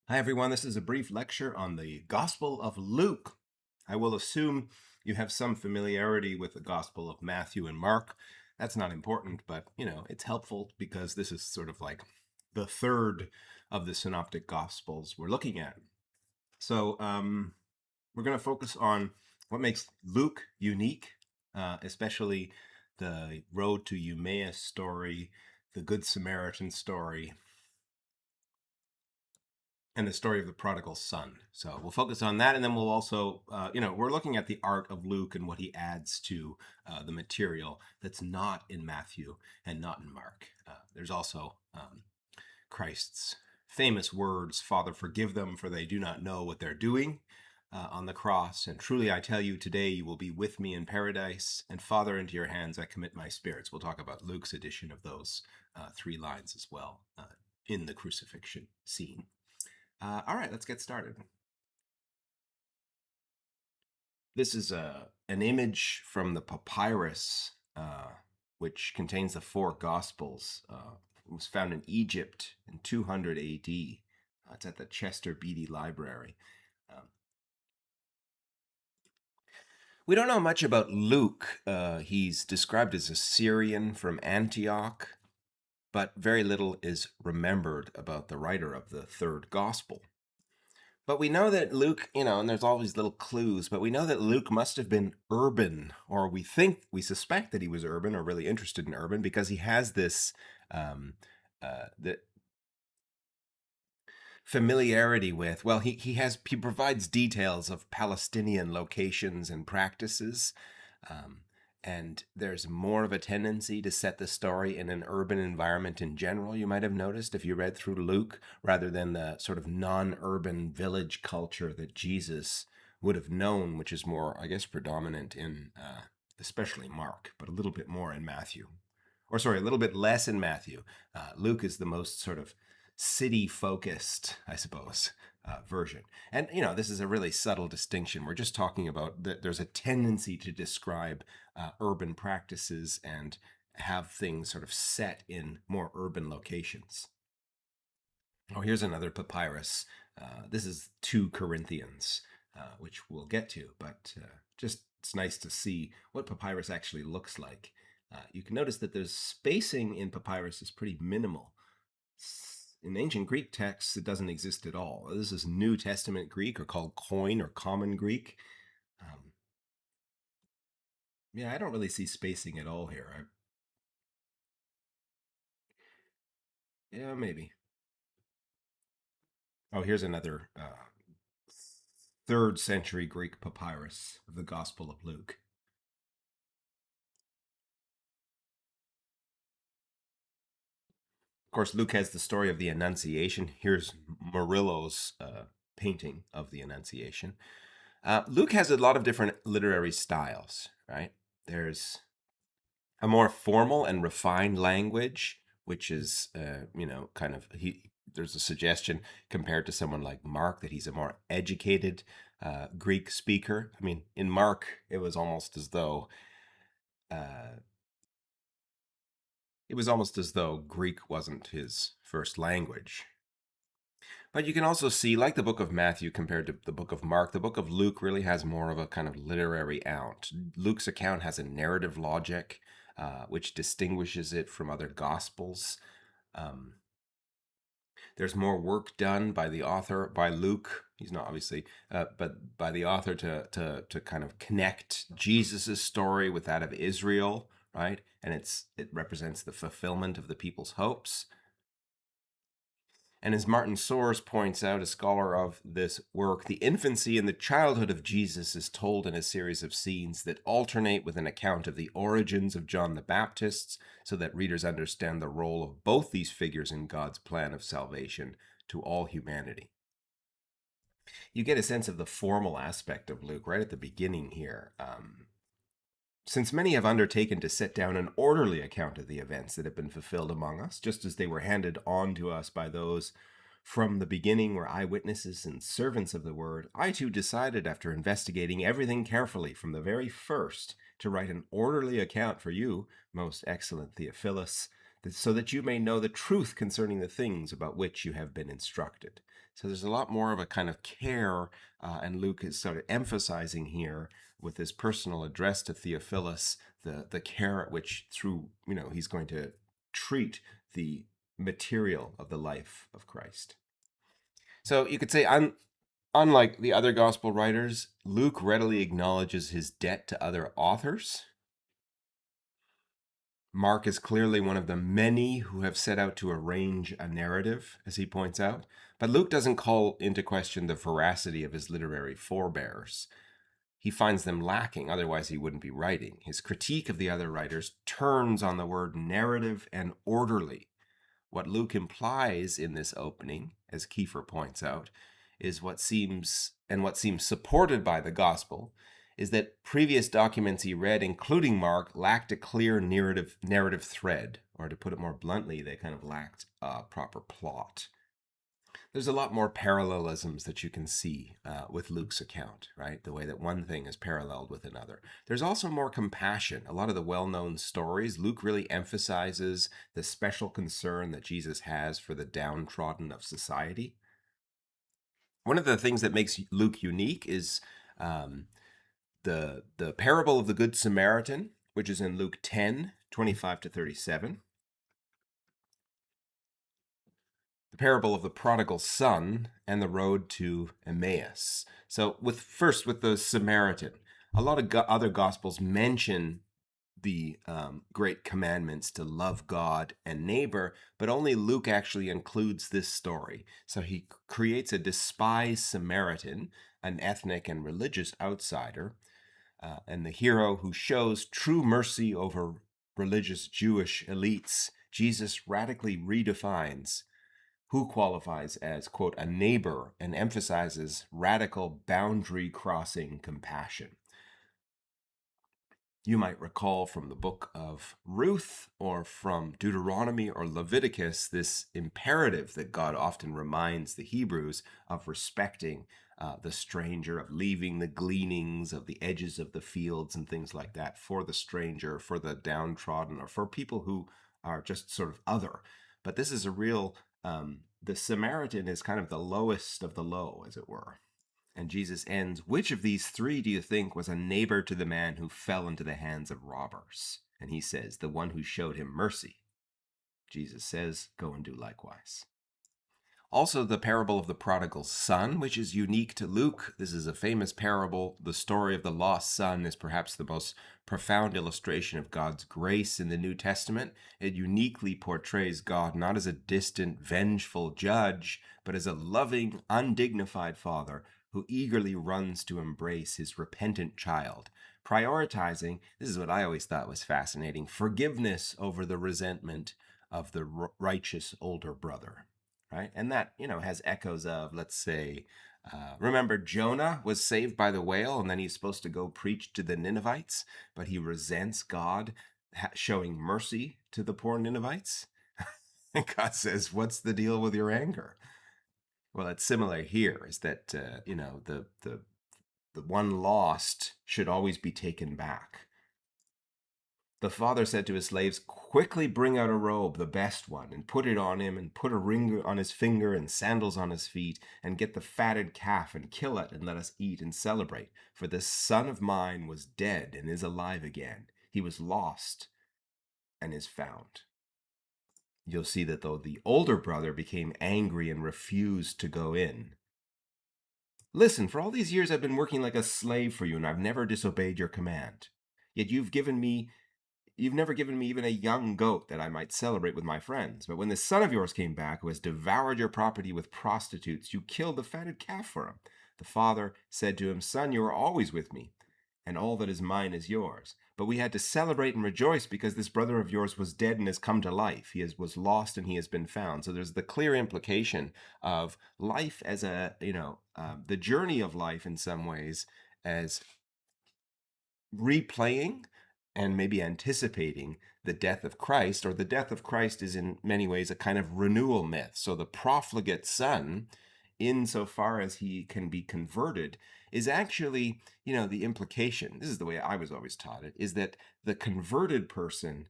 Hi, everyone. This is a brief lecture on the Gospel of Luke. I will assume you have some familiarity with the Gospel of Matthew and Mark. That's not important, but, it's helpful because this is sort of like the third of the Synoptic Gospels we're looking at. So we're going to focus on what makes Luke unique, especially the road to Emmaus story, the Good Samaritan story, and the story of the prodigal son. So we'll focus on that, and then we'll also, we're looking at the art of Luke and what he adds to the material that's not in Matthew and not in Mark. There's also Christ's famous words, "Father, forgive them, for they do not know what they're doing," on the cross. And truly, I tell you, today you will be with me in paradise. And Father, into your hands I commit my spirits. We'll talk about Luke's edition of those three lines as well in the crucifixion scene. All right, let's get started. This is an image from the papyrus, which contains the four Gospels. It was found in Egypt in 200 AD. It's at the Chester Beatty Library. We don't know much about Luke. He's described as a Syrian from Antioch, but very little is remembered about the writer of the third Gospel. But we know that Luke, and there's all these little clues, but we know that Luke must have been urban, or we suspect that he was urban or really interested in urban because he has this the familiarity with, well, he provides details of Palestinian locations and practices. And there's more of a tendency to set the story in an urban environment in general, you might have noticed if you read through Luke, rather than the sort of non-urban village culture that Jesus would have known, which is more, I guess, predominant in especially Mark, but a little bit more in Matthew. Or sorry, a little bit less in Matthew. Luke is the most sort of city-focused, I suppose, version. And, this is a really subtle distinction. We're just talking about that there's a tendency to describe urban practices and have things sort of set in more urban locations. Oh, here's another papyrus. This is 2 Corinthians, which we'll get to, but just it's nice to see what papyrus actually looks like. You can notice that there's spacing in papyrus is pretty minimal. In ancient Greek texts, it doesn't exist at all. This is New Testament Greek, or called Koine or Common Greek. Yeah, I don't really see spacing at all here. Yeah, maybe. Oh, here's another 3rd century Greek papyrus of the Gospel of Luke. Of course, Luke has the story of the Annunciation. Here's Murillo's painting of the Annunciation. Luke has a lot of different literary styles, right? There's a more formal and refined language, which is, there's a suggestion compared to someone like Mark that he's a more educated Greek speaker. I mean, in Mark, it was almost as though Greek wasn't his first language. But you can also see, like the book of Matthew compared to the book of Mark, the book of Luke really has more of a kind of literary out. Luke's account has a narrative logic, which distinguishes it from other gospels. There's more work done by the author, by Luke. He's not obviously, but by the author to kind of connect Jesus's story with that of Israel, right? And it represents the fulfillment of the people's hopes. And as Martin Soers points out, a scholar of this work, the infancy and the childhood of Jesus is told in a series of scenes that alternate with an account of the origins of John the Baptist, so that readers understand the role of both these figures in God's plan of salvation to all humanity. You get a sense of the formal aspect of Luke right at the beginning here. Since many have undertaken to set down an orderly account of the events that have been fulfilled among us, just as they were handed on to us by those from the beginning were eyewitnesses and servants of the word, I too decided, after investigating everything carefully from the very first, to write an orderly account for you, most excellent Theophilus, so that you may know the truth concerning the things about which you have been instructed. So there's a lot more of a kind of care, and Luke is sort of emphasizing here with his personal address to Theophilus, the care at which through, he's going to treat the material of the life of Christ. So you could say, unlike the other gospel writers, Luke readily acknowledges his debt to other authors. Mark is clearly one of the many who have set out to arrange a narrative, as he points out, but Luke doesn't call into question the veracity of his literary forebears. He finds them lacking, otherwise he wouldn't be writing. His critique of the other writers turns on the word narrative and orderly. What Luke implies in this opening, as Kiefer points out, is what seems supported by the gospel, is that previous documents he read, including Mark, lacked a clear narrative thread, or to put it more bluntly, they kind of lacked a proper plot. There's a lot more parallelisms that you can see with Luke's account, right? The way that one thing is paralleled with another. There's also more compassion. A lot of the well-known stories, Luke really emphasizes the special concern that Jesus has for the downtrodden of society. One of the things that makes Luke unique is the parable of the Good Samaritan, which is in Luke 10:25-37. The parable of the Prodigal Son, and the road to Emmaus. So with the Samaritan, a lot of other gospels mention the great commandments to love God and neighbor, but only Luke actually includes this story. So he creates a despised Samaritan, an ethnic and religious outsider, and the hero who shows true mercy over religious Jewish elites. Jesus radically redefines who qualifies as, quote, a neighbor, and emphasizes radical boundary-crossing compassion. You might recall from the book of Ruth or from Deuteronomy or Leviticus this imperative that God often reminds the Hebrews of respecting the stranger, of leaving the gleanings of the edges of the fields and things like that for the stranger, for the downtrodden, or for people who are just sort of other. But this is a real... the Samaritan is kind of the lowest of the low, as it were. And Jesus ends, which of these three do you think was a neighbor to the man who fell into the hands of robbers? And he says, the one who showed him mercy. Jesus says, go and do likewise. Also, the parable of the prodigal son, which is unique to Luke. This is a famous parable. The story of the lost son is perhaps the most profound illustration of God's grace in the New Testament. It uniquely portrays God not as a distant, vengeful judge, but as a loving, undignified father who eagerly runs to embrace his repentant child, prioritizing, this is what I always thought was fascinating, forgiveness over the resentment of the righteous older brother. Right? And that, has echoes of, let's say, remember Jonah was saved by the whale, and then he's supposed to go preach to the Ninevites, but he resents God showing mercy to the poor Ninevites. And God says, what's the deal with your anger? Well, it's similar here, is that, the one lost should always be taken back. The father said to his slaves, quickly bring out a robe, the best one, and put it on him, and put a ring on his finger and sandals on his feet, and get the fatted calf and kill it, and let us eat and celebrate. For this son of mine was dead and is alive again. He was lost and is found. You'll see that though the older brother became angry and refused to go in. Listen, for all these years I've been working like a slave for you, and I've never disobeyed your command. Yet you've never given me even a young goat that I might celebrate with my friends. But when this son of yours came back, who has devoured your property with prostitutes, you killed the fatted calf for him. The father said to him, son, you are always with me, and all that is mine is yours. But we had to celebrate and rejoice because this brother of yours was dead and has come to life. Was lost and he has been found. So there's the clear implication of life as the journey of life in some ways as replaying and maybe anticipating the death of Christ, or the death of Christ is in many ways a kind of renewal myth. So the profligate son, insofar as he can be converted, is actually, the implication, this is the way I was always taught it, is that the converted person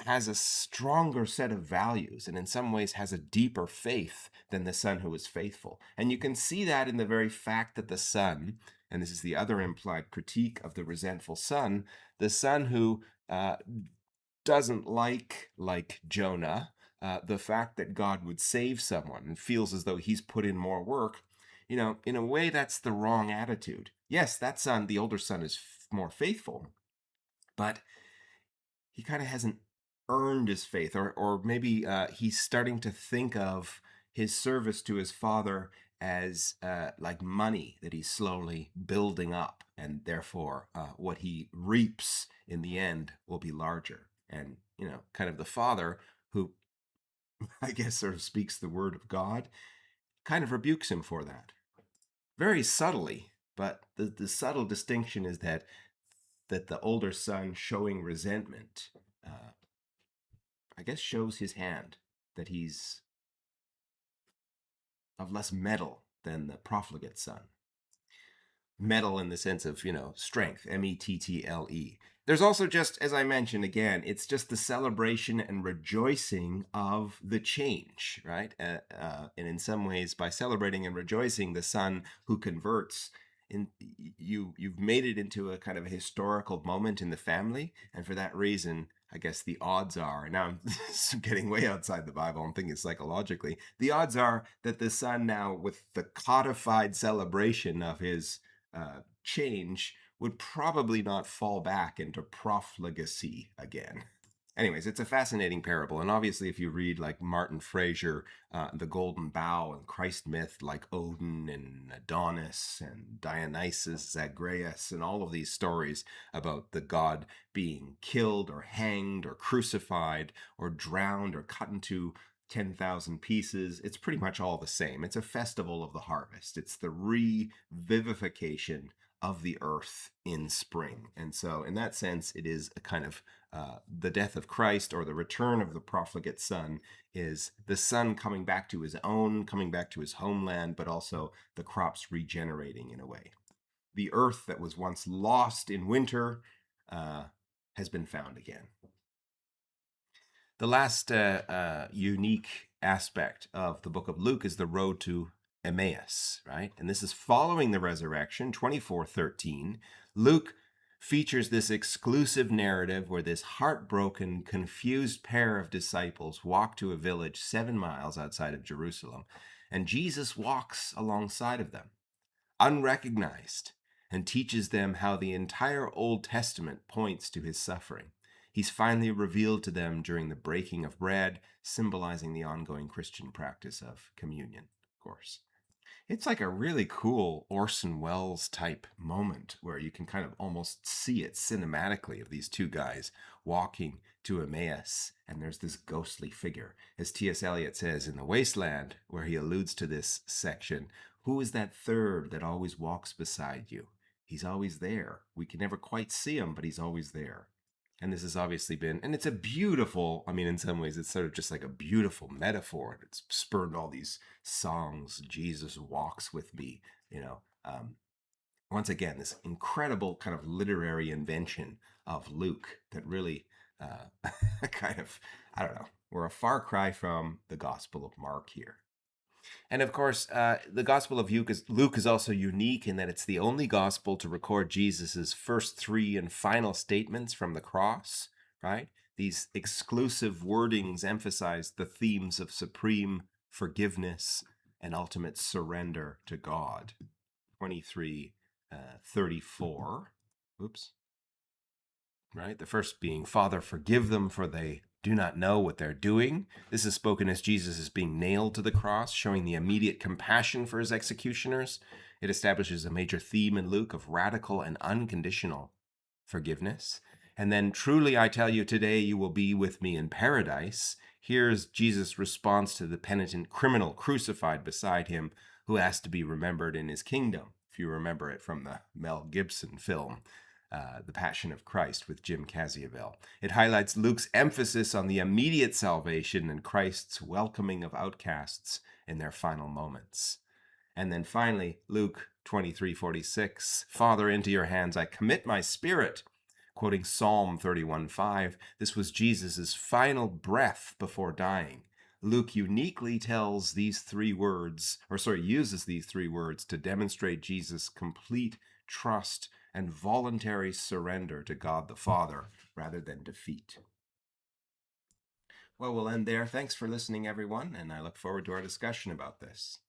has a stronger set of values and in some ways has a deeper faith than the son who was faithful. And you can see that in the very fact that the son, and this is the other implied critique of the resentful son, the son who doesn't like Jonah, the fact that God would save someone and feels as though he's put in more work, in a way that's the wrong attitude. Yes, that son, the older son, is more faithful, but he kind of hasn't earned his faith, or maybe he's starting to think of his service to his father as like money that he's slowly building up, and therefore what he reaps in the end will be larger. And kind of the father who I guess sort of speaks the word of God kind of rebukes him for that very subtly. But the subtle distinction is that the older son showing resentment, I guess, shows his hand, that he's of less metal than the profligate son. Metal in the sense of, strength, mettle. There's also, just as I mentioned again, it's just the celebration and rejoicing of the change, right? And in some ways, by celebrating and rejoicing the son who converts, you've made it into a kind of a historical moment in the family, and for that reason, I guess the odds are, now I'm getting way outside the Bible, I'm thinking psychologically, the odds are that the son now, with the codified celebration of his change, would probably not fall back into profligacy again. Anyways, it's a fascinating parable, and obviously if you read like Martin Frazer, The Golden Bough and Christ myth, like Odin and Adonis and Dionysus, Zagreus, and all of these stories about the god being killed or hanged or crucified or drowned or cut into 10,000 pieces, it's pretty much all the same. It's a festival of the harvest. It's the revivification of the earth in spring. And so in that sense, it is a kind of the death of Christ, or the return of the profligate son, is the son coming back to his own, coming back to his homeland, but also the crops regenerating in a way. The earth that was once lost in winter has been found again. The last unique aspect of the book of Luke is the road to Emmaus, right? And this is following the resurrection, 24:13. Luke features this exclusive narrative where this heartbroken, confused pair of disciples walk to a village 7 miles outside of Jerusalem, and Jesus walks alongside of them, unrecognized, and teaches them how the entire Old Testament points to his suffering. He's finally revealed to them during the breaking of bread, symbolizing the ongoing Christian practice of communion, of course. It's like a really cool Orson Welles type moment where you can kind of almost see it cinematically, of these two guys walking to Emmaus, and there's this ghostly figure. As T.S. Eliot says in The Wasteland, where he alludes to this section, who is that third that always walks beside you? He's always there. We can never quite see him, but he's always there. And this has obviously been, and it's a beautiful, I mean, in some ways, it's sort of just like a beautiful metaphor. It's spurred all these songs. Jesus walks with me, once again, this incredible kind of literary invention of Luke that really kind of, I don't know, we're a far cry from the Gospel of Mark here. And of course, the Gospel of Luke is also unique in that it's the only gospel to record Jesus's first 3 and final statements from the cross, right? These exclusive wordings emphasize the themes of supreme forgiveness and ultimate surrender to God. 23:34. Oops. Right? The first being, Father, forgive them, for they do not know what they're doing. This is spoken as Jesus is being nailed to the cross, showing the immediate compassion for his executioners. It establishes a major theme in Luke of radical and unconditional forgiveness. And then, truly I tell you, today you will be with me in paradise. Here's Jesus' response to the penitent criminal crucified beside him, who asked to be remembered in his kingdom, if you remember it from the Mel Gibson film, The Passion of Christ, with Jim Caviezel. It highlights Luke's emphasis on the immediate salvation and Christ's welcoming of outcasts in their final moments. And then finally, Luke 23:46, Father, into your hands I commit my spirit. Quoting Psalm 31:5, this was Jesus' final breath before dying. Luke uniquely uses these three words to demonstrate Jesus' complete trust and voluntary surrender to God the Father rather than defeat. Well, we'll end there. Thanks for listening, everyone, and I look forward to our discussion about this.